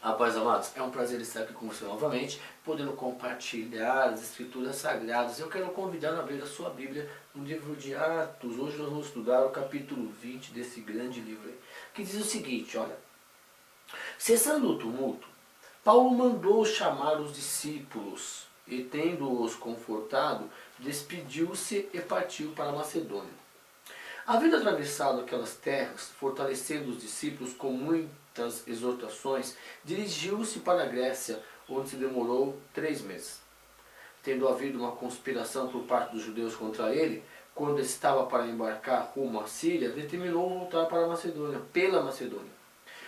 A paz, amados, é um prazer estar aqui com você novamente, podendo compartilhar as escrituras sagradas. Eu quero convidar a abrir a sua Bíblia no livro de Atos. Hoje nós vamos estudar o capítulo 20 desse grande livro aí, que diz o seguinte, olha. Cessando o tumulto, Paulo mandou chamar os discípulos e, tendo-os confortado, despediu-se e partiu para a Macedônia. Havendo atravessado aquelas terras, fortalecendo os discípulos com muitas exortações, dirigiu-se para a Grécia, onde se demorou 3 meses. Tendo havido uma conspiração por parte dos judeus contra ele, quando estava para embarcar rumo à Síria, determinou voltar para a Macedônia, pela Macedônia.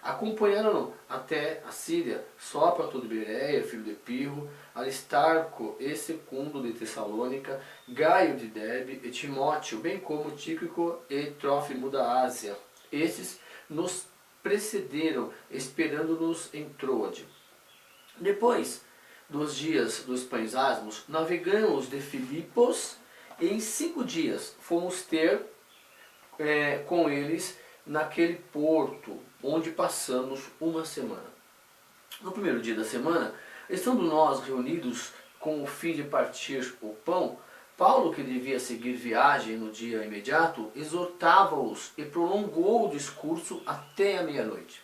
Acompanharam-no até a Síria Sópater de Bereia, filho de Pirro, Aristarco e Secundo de Tessalônica, Gaio de Derbe e Timóteo, bem como Tíquico e Trófimo da Ásia. Esses nos precederam, esperando-nos em Troade. Depois dos dias dos pães asmos, navegamos de Filipos e em 5 dias fomos ter com eles naquele porto, onde passamos uma semana. No primeiro dia da semana, estando nós reunidos com o fim de partir o pão, Paulo, que devia seguir viagem no dia imediato, exortava-os e prolongou o discurso até a meia-noite.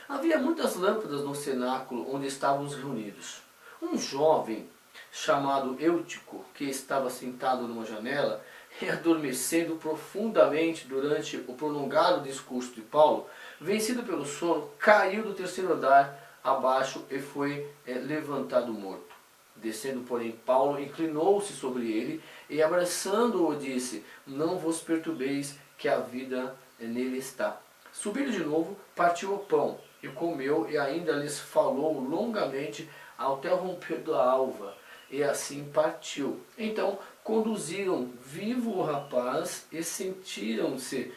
Havia muitas lâmpadas no cenáculo onde estávamos reunidos. Um jovem chamado Eutico, que estava sentado numa janela, e adormecendo profundamente durante o prolongado discurso de Paulo, vencido pelo sono, caiu do 3º andar abaixo e foi levantado morto. Descendo, porém, Paulo inclinou-se sobre ele e, abraçando-o, disse: não vos perturbeis, que a vida nele está. Subindo de novo, partiu o pão e comeu, e ainda lhes falou longamente até o romper da alva, e assim partiu. Então conduziram vivo o rapaz e sentiram-se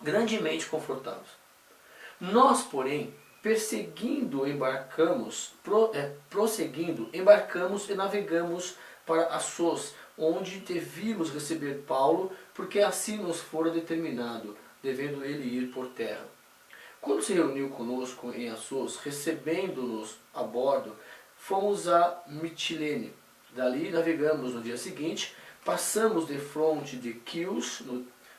grandemente confortados. Nós, porém, prosseguindo, embarcamos e navegamos para Assos, onde devíamos receber Paulo, porque assim nos fora determinado, devendo ele ir por terra. Quando se reuniu conosco em Assos, recebendo-nos a bordo, fomos a Mitilene. Dali navegamos no dia seguinte, passamos defronte de Quios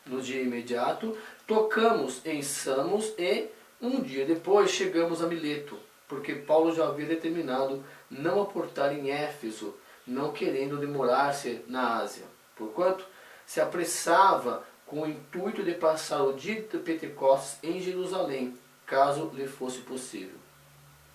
no dia imediato, tocamos em Samos e, um dia depois, chegamos a Mileto, porque Paulo já havia determinado não aportar em Éfeso, não querendo demorar-se na Ásia, porquanto se apressava com o intuito de passar o dia de Pentecostes em Jerusalém, caso lhe fosse possível.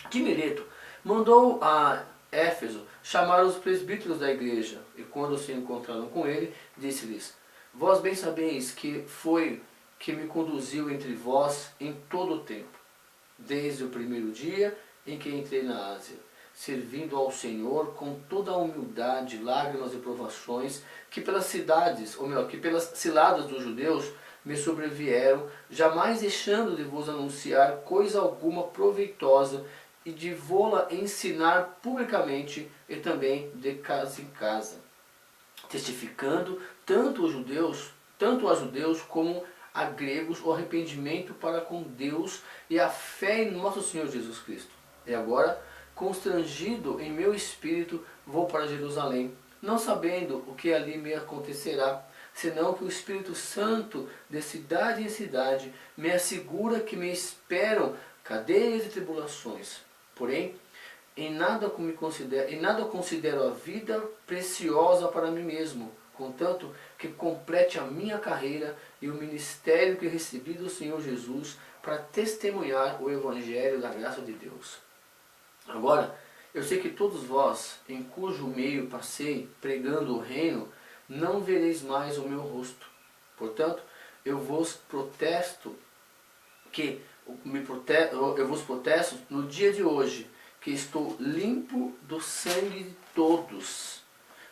De Mileto, mandou a Éfeso chamar os presbíteros da igreja, e quando se encontraram com ele, disse-lhes: vós bem sabeis que foi que me conduziu entre vós em todo o tempo, desde o primeiro dia em que entrei na Ásia, servindo ao Senhor com toda a humildade, lágrimas e provações que pelas ciladas dos judeus me sobrevieram, jamais deixando de vos anunciar coisa alguma proveitosa e de vô-la ensinar publicamente e também de casa em casa, testificando tanto a judeus como a gregos o arrependimento para com Deus e a fé em nosso Senhor Jesus Cristo. E agora, constrangido em meu espírito, vou para Jerusalém, não sabendo o que ali me acontecerá, senão que o Espírito Santo, de cidade em cidade, me assegura que me esperam cadeias e tribulações. Porém, em nada considero a vida preciosa para mim mesmo, contanto que complete a minha carreira e o ministério que recebi do Senhor Jesus para testemunhar o Evangelho da graça de Deus. Agora, eu sei que todos vós, em cujo meio passei pregando o reino, não vereis mais o meu rosto. Portanto, eu vos protesto no dia de hoje, que estou limpo do sangue de todos,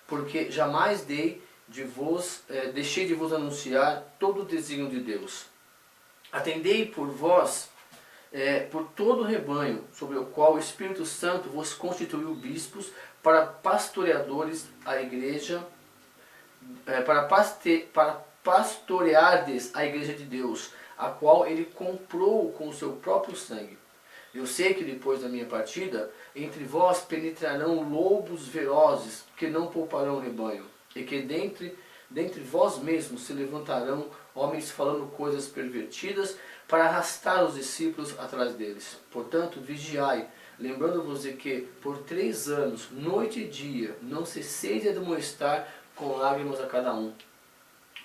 porque jamais deixei de vos anunciar todo o desígnio de Deus. Atendei por vós, por todo o rebanho, sobre o qual o Espírito Santo vos constituiu bispos, para pastoreadores a igreja, para pastoreardes a igreja de Deus, a qual ele comprou com o seu próprio sangue. Eu sei que depois da minha partida, entre vós penetrarão lobos velozes, que não pouparão o rebanho, e que dentre vós mesmos se levantarão homens falando coisas pervertidas, para arrastar os discípulos atrás deles. Portanto, vigiai, lembrando-vos de que, por 3 anos, noite e dia, não cesseis de admoestar com lágrimas a cada um.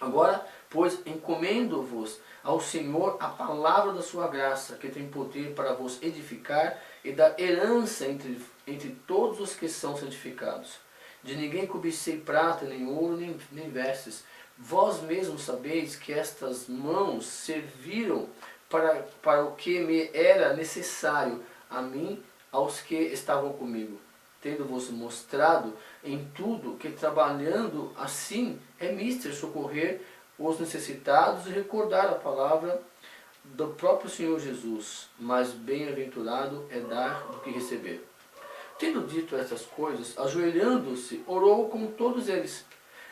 Agora, pois, encomendo-vos ao Senhor a palavra da sua graça, que tem poder para vos edificar e dar herança entre todos os que são santificados. De ninguém cobicei prata, nem ouro, nem vestes. Vós mesmos sabeis que estas mãos serviram para o que me era necessário, a mim, aos que estavam comigo, tendo-vos mostrado em tudo que trabalhando assim é mister socorrer os necessitados e recordar a palavra do próprio Senhor Jesus, mas bem-aventurado é dar do que receber. Tendo dito essas coisas, ajoelhando-se, orou como todos eles.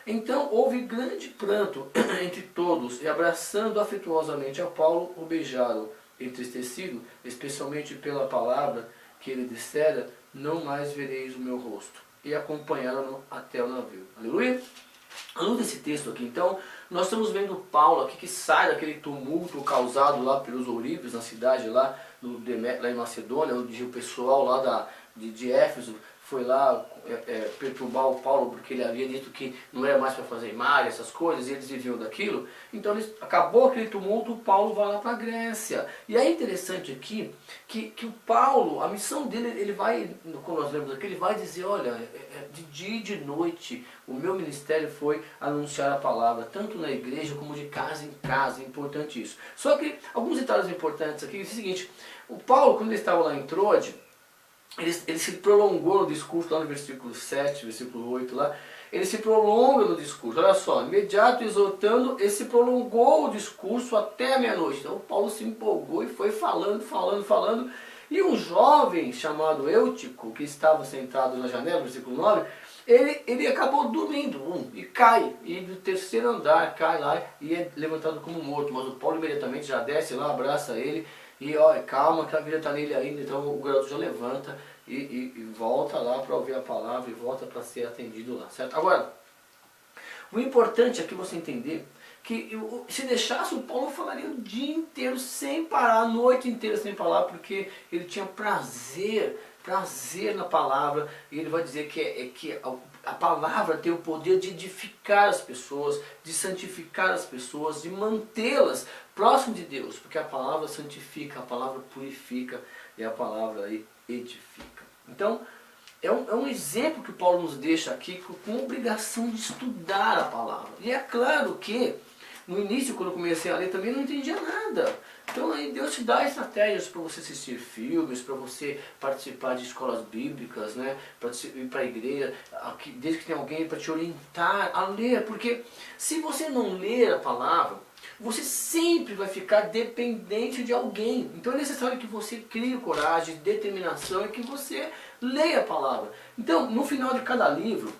Então houve grande pranto entre todos, e abraçando afetuosamente a Paulo, o beijaram, entristecido, especialmente pela palavra que ele dissera, não mais vereis o meu rosto. E acompanharam-no até o navio. Aleluia! À luz desse texto aqui, então, nós estamos vendo Paulo aqui que sai daquele tumulto causado lá pelos ourives na cidade lá, lá em Macedônia, onde o pessoal lá de Éfeso foi lá perturbar o Paulo porque ele havia dito que não era mais para fazer imagem, essas coisas, e eles viviam daquilo. Então acabou aquele tumulto, o Paulo vai lá para a Grécia. E é interessante aqui que o Paulo, a missão dele, ele vai, como nós lemos aqui, ele vai dizer, olha, de dia e de noite, o meu ministério foi anunciar a palavra, tanto na igreja como de casa em casa, é importante isso. Só que alguns detalhes importantes aqui, é o seguinte, o Paulo, quando ele estava lá em Troade, ele se prolongou no discurso, lá no versículo 7, versículo 8 lá, ele se prolonga no discurso, olha só, imediato exortando, ele se prolongou o discurso até a meia-noite. Então Paulo se empolgou e foi falando, e um jovem chamado Eutico, que estava sentado na janela, versículo 9, ele acabou dormindo, e cai, e do terceiro andar cai lá, e é levantado como morto, mas o Paulo imediatamente já desce lá, abraça ele, e ó, calma que a vida está nele ainda, então o garoto já levanta e volta lá para ouvir a palavra e volta para ser atendido lá, certo? Agora, o importante é que você entender que se deixasse o Paulo falaria o dia inteiro sem parar, a noite inteira sem parar, porque ele tinha prazer na palavra, e ele vai dizer que a palavra tem o poder de edificar as pessoas, de santificar as pessoas, de mantê-las próximo de Deus, porque a palavra santifica, a palavra purifica e a palavra aí edifica. Então, é um exemplo que Paulo nos deixa aqui com a obrigação de estudar a palavra. E é claro que no início, quando eu comecei a ler, também não entendia nada. Então aí Deus te dá estratégias para você assistir filmes, para você participar de escolas bíblicas, né? Para ir para a igreja, desde que tenha alguém para te orientar a ler. Porque se você não ler a palavra, você sempre vai ficar dependente de alguém. Então é necessário que você crie coragem, determinação e que você leia a palavra. Então, no final de cada livro,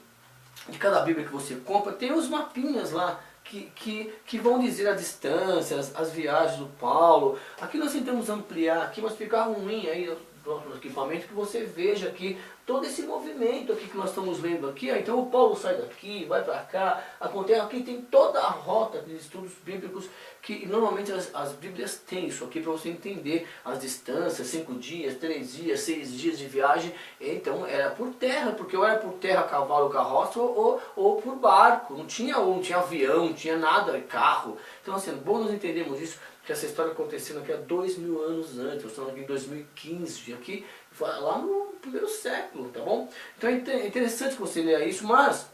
de cada Bíblia que você compra, tem os mapinhas lá, que vão dizer a distância, as viagens do Paulo. Aqui nós tentamos ampliar, aqui, mas fica ruim aí no equipamento que você veja aqui todo esse movimento aqui que nós estamos vendo aqui. Ó. Então o Paulo sai daqui, vai para cá, acontece aqui, tem toda a rota de estudos bíblicos que normalmente as Bíblias têm isso aqui para você entender as distâncias, 5 dias, 3 dias, 6 dias de viagem. Então era por terra, porque ou era por terra, cavalo, carroça ou por barco, não tinha avião, não tinha nada, carro. Então assim, bom nós entendemos isso, que essa história acontecendo aqui há 2000 anos antes, nós estamos aqui em 2015, aqui, lá no primeiro século, tá bom? Então é interessante que você leia isso, mas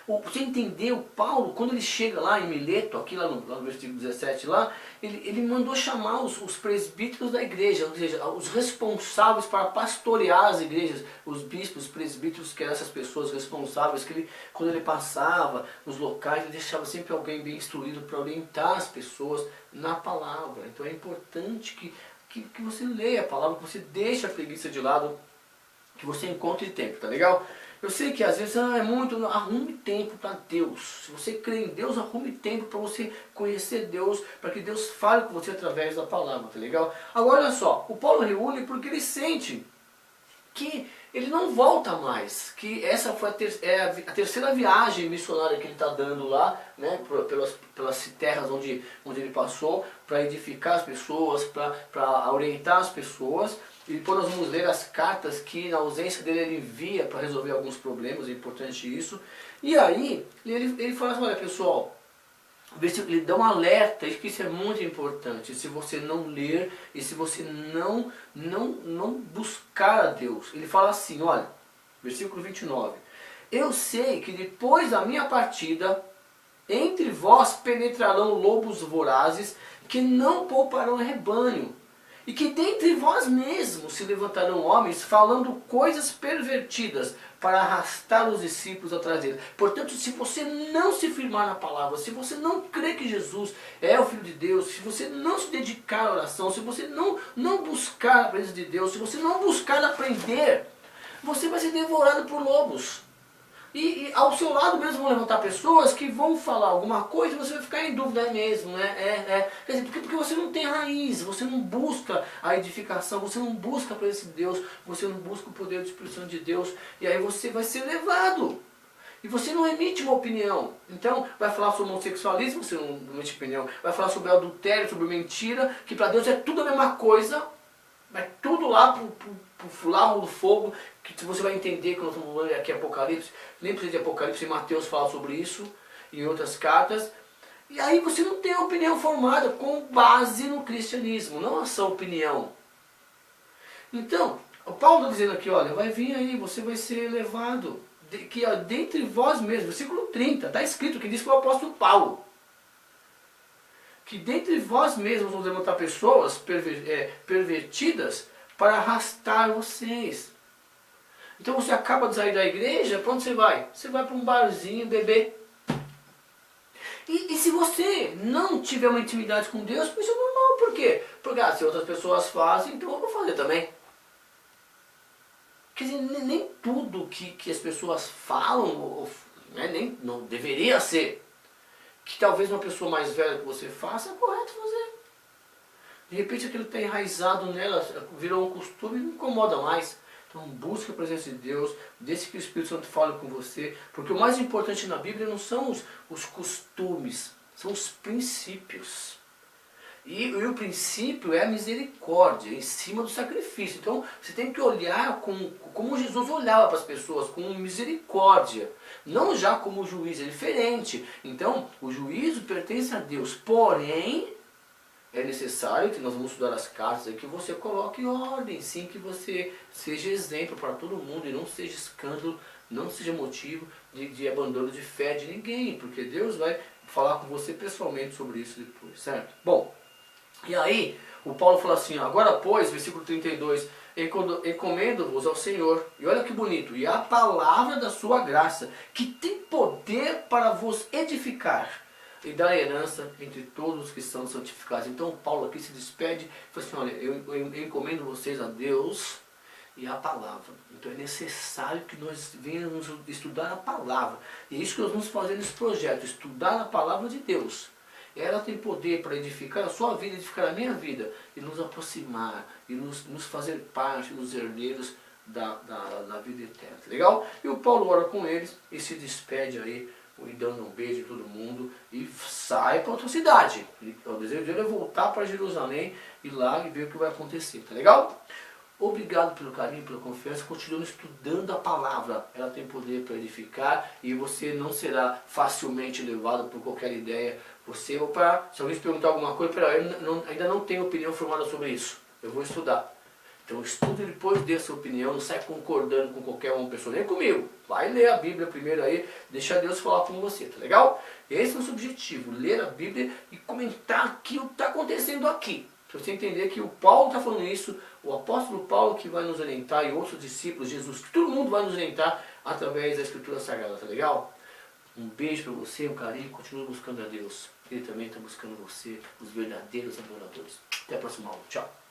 você entender o Paulo, quando ele chega lá em Mileto, aqui lá no versículo 17 lá, ele mandou chamar os presbíteros da igreja, ou seja, os responsáveis para pastorear as igrejas, os bispos, os presbíteros, que eram essas pessoas responsáveis, que quando ele passava nos locais, ele deixava sempre alguém bem instruído para orientar as pessoas na palavra. Então é importante que você leia a palavra, que você deixe a preguiça de lado que você encontre tempo, tá legal? Eu sei que às vezes é muito, arrume tempo para Deus. Se você crê em Deus, arrume tempo para você conhecer Deus, para que Deus fale com você através da palavra, tá legal? Agora olha só, o Paulo reúne porque ele sente que ele não volta mais, que essa foi a terceira viagem missionária que ele está dando lá, né, pelas terras onde ele passou, para edificar as pessoas, para orientar as pessoas. E depois nós vamos ler as cartas que na ausência dele ele envia para resolver alguns problemas, é importante isso. E aí ele fala assim, olha pessoal, ele dá um alerta, que isso é muito importante. Se você não ler e se você não buscar a Deus. Ele fala assim, olha, versículo 29. Eu sei que depois da minha partida, entre vós penetrarão lobos vorazes, que não pouparão rebanho. E que dentre vós mesmos se levantarão homens falando coisas pervertidas para arrastar os discípulos atrás deles. Portanto, se você não se firmar na palavra, se você não crê que Jesus é o Filho de Deus, se você não se dedicar à oração, se você não buscar a presença de Deus, se você não buscar aprender, você vai ser devorado por lobos. E ao seu lado mesmo vão levantar pessoas que vão falar alguma coisa e você vai ficar em dúvida, é mesmo, né? Quer dizer, porque você não tem raiz, você não busca a edificação, você não busca a presença de Deus, você não busca o poder de expressão de Deus, e aí você vai ser levado. E você não emite uma opinião. Então, vai falar sobre homossexualismo, você não emite opinião. Vai falar sobre adultério, sobre mentira, que para Deus é tudo a mesma coisa. Vai tudo lá pro lago do fogo, que você vai entender que nós estamos falando aqui Apocalipse. Nem precisa de Apocalipse, Mateus fala sobre isso, em outras cartas. E aí você não tem uma opinião formada com base no cristianismo, não a sua opinião. Então, o Paulo está dizendo aqui, olha, vai vir aí, você vai ser levado, que dentre vós mesmos, versículo 30, está escrito, que diz que é o apóstolo Paulo. Que dentre vós mesmos vão levantar pessoas pervertidas para arrastar vocês. Então você acaba de sair da igreja, para onde você vai? Você vai para um barzinho beber. E se você não tiver uma intimidade com Deus, isso é normal. Por quê? Porque se outras pessoas fazem, então eu vou fazer também. Quer dizer, nem tudo que as pessoas falam, né, não deveria ser. Que talvez uma pessoa mais velha que você faça, é correto fazer. De repente aquilo está enraizado nela, virou um costume e não incomoda mais. Então busque a presença de Deus, deixe que o Espírito Santo fale com você, porque o mais importante na Bíblia não são os costumes, são os princípios. E o princípio é a misericórdia, em cima do sacrifício. Então você tem que olhar como Jesus olhava para as pessoas, com misericórdia. Não já como juiz, é diferente. Então o juízo pertence a Deus, porém é necessário, que nós vamos estudar as cartas, que você coloque em ordem, sim, que você seja exemplo para todo mundo e não seja escândalo, não seja motivo de abandono de fé de ninguém, porque Deus vai falar com você pessoalmente sobre isso depois, certo? Bom, e aí o Paulo fala assim, agora pois, versículo 32, encomendo-vos ao Senhor, e olha que bonito, e a palavra da sua graça, que tem poder para vos edificar, e dar herança entre todos os que são santificados. Então Paulo aqui se despede e fala assim, olha, eu encomendo vocês a Deus e a palavra. Então é necessário que nós venhamos estudar a palavra. E é isso que nós vamos fazer nesse projeto, estudar a palavra de Deus. Ela tem poder para edificar a sua vida, edificar a minha vida, e nos aproximar, e nos fazer parte dos herdeiros da vida eterna. Legal? E o Paulo ora com eles e se despede aí, e dando um beijo em todo mundo, e sai para outra cidade. O desejo dele é voltar para Jerusalém, e lá e ver o que vai acontecer, tá legal? Obrigado pelo carinho, pela confiança, continue estudando a palavra, ela tem poder para edificar, e você não será facilmente levado por qualquer ideia. Você, se alguém te perguntar alguma coisa, eu ainda não tenho opinião formada sobre isso, eu vou estudar. Então estude e depois dê a sua opinião, não sai concordando com qualquer uma pessoa, nem comigo. Vai ler a Bíblia primeiro aí, deixa Deus falar com você, tá legal? Esse é o nosso objetivo, ler a Bíblia e comentar aquilo que está acontecendo aqui. Para você entender que o Paulo está falando isso, o apóstolo Paulo que vai nos orientar e outros discípulos, Jesus, que todo mundo vai nos orientar através da Escritura Sagrada, tá legal? Um beijo para você, um carinho, continue buscando a Deus. Ele também está buscando você, os verdadeiros adoradores. Até a próxima aula, tchau.